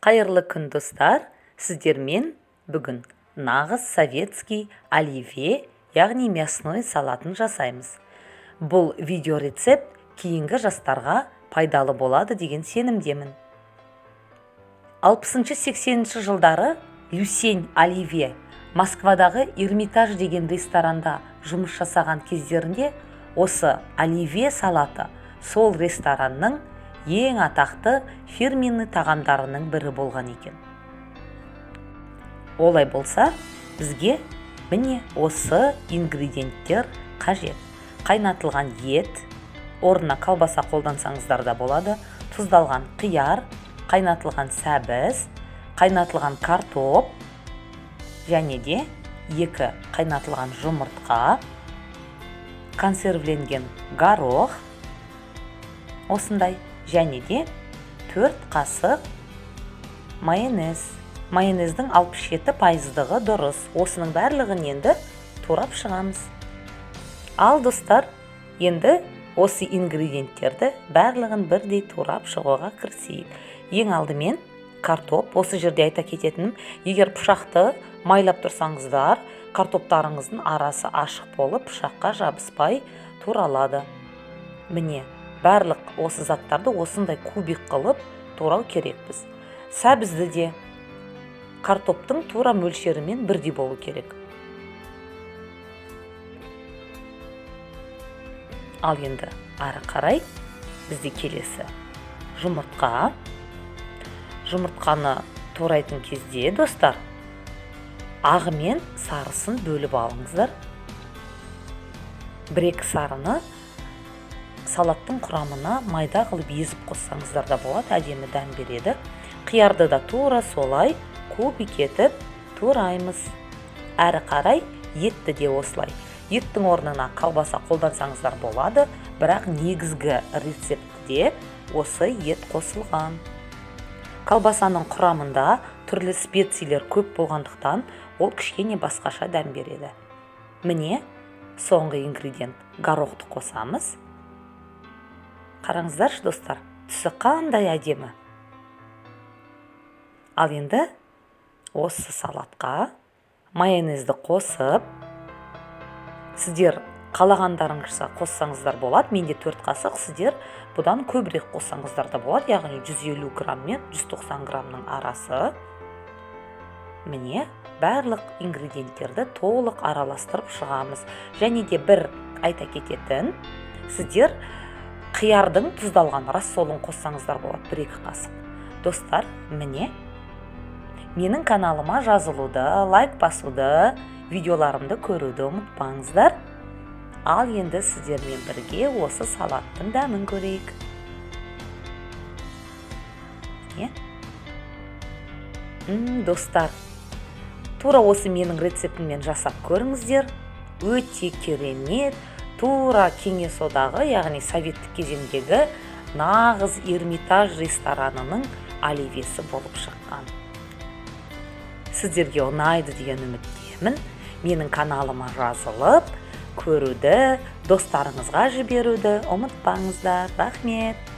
Қайырлы күн достар, сіздермен бүгін нағыз советский оливье, яғни мясной салатын жасаймыз. Бұл видео рецепт кейінгі жастарға пайдалы болады деген сенімдемін. 60-80 жылдары Люсень Оливье Москвадағы Эрмитаж деген ресторанда жұмыс жасаған кездерінде осы оливье салаты сол ресторанның ең атақты фирменный тағамдарының бірі болған екен. Олай болса, бізге міне осы ингредиенттер қажет. Қайнатылған ет, орнына колбаса қолдансаңыздар да болады, тұздалған қияр, қайнатылған сәбіз, қайнатылған картоп, және де 2 қайнатылған жұмыртқа, консервленген горох, осындай, және де 4 қасық майонез. Майонездің 67%-ығы дұрыс. Осының барлығын енді турап шығамыз. Ал достар, енді осы ингредиенттерді барлығын бірдей турап шығуға кірісейік. Ең алдымен картоп. Осы жерде айта кететінім, егер пышақты майлап тұрсаңыздар, картоптарыңыздың арасы ашық болып, пышаққа жабыспай туралады. Міне, барлық осы заттарды осындай кубик қылып турау керекпіз. Сәбізді де картоптың тура мөлшерімен бірдей болу керек. Ал енді ары қарай бізде келесі жұмыртқа. Жұмыртқаны турайтын кезде достар, ағы мен сарысын бөліп алыңыздар. 1-2 сарыны салаттың құрамына майда қылып езіп қоссаңыздар да болады, әдемі дәм береді. Қиярды да тура солай кубик етіп тураймыз. Әрі қарай етті де осылай. Еттің орнына колбаса қолдансаңыздар болады, бірақ негізгі рецептте осы ет қосылған. Колбасаның құрамында түрлі специялар көп болғандықтан, ол кішкене басқаша дәм береді. Міне, соңғы ингредиент горохты қосамыз. Қараңыздаршы достар, түсі қандай әдемі. Ал енді осы салатқа майонезді қосып, сіздер қалағандарыңызша қоссаңыздар болады. Менде 4 қасық, сіздер бұдан көбірек қоссаңыздар да болады, яғни 150 грамм мен 190 граммның арасы. Міне, барлық ингредиенттерді толық араластырып шығамыз. Және де бір айта кететін, сіздер қиярдың тұздалған рассолын қоссаңыздар болады, 1-2 қасық. Достар, міне, менің каналыма жазылуды, лайк басуды, видеоларымды көруді ұмытпаңыздар. Ал енді сіздермен бірге осы салаттың дәмін көрейік. Достар, тура осы менің рецептіммен жасап көріңіздер. Өте керемет, тура Кеңес одағы, яғни советтік кезеңдегі нағыз Эрмитаж ресторанының оливьесі болып шыққан. Сіздерге ұнайды деген үміттемін. Менің каналыма жазылып, көруді, достарыңызға жіберуді ұмытпаңыздар. Рахмет.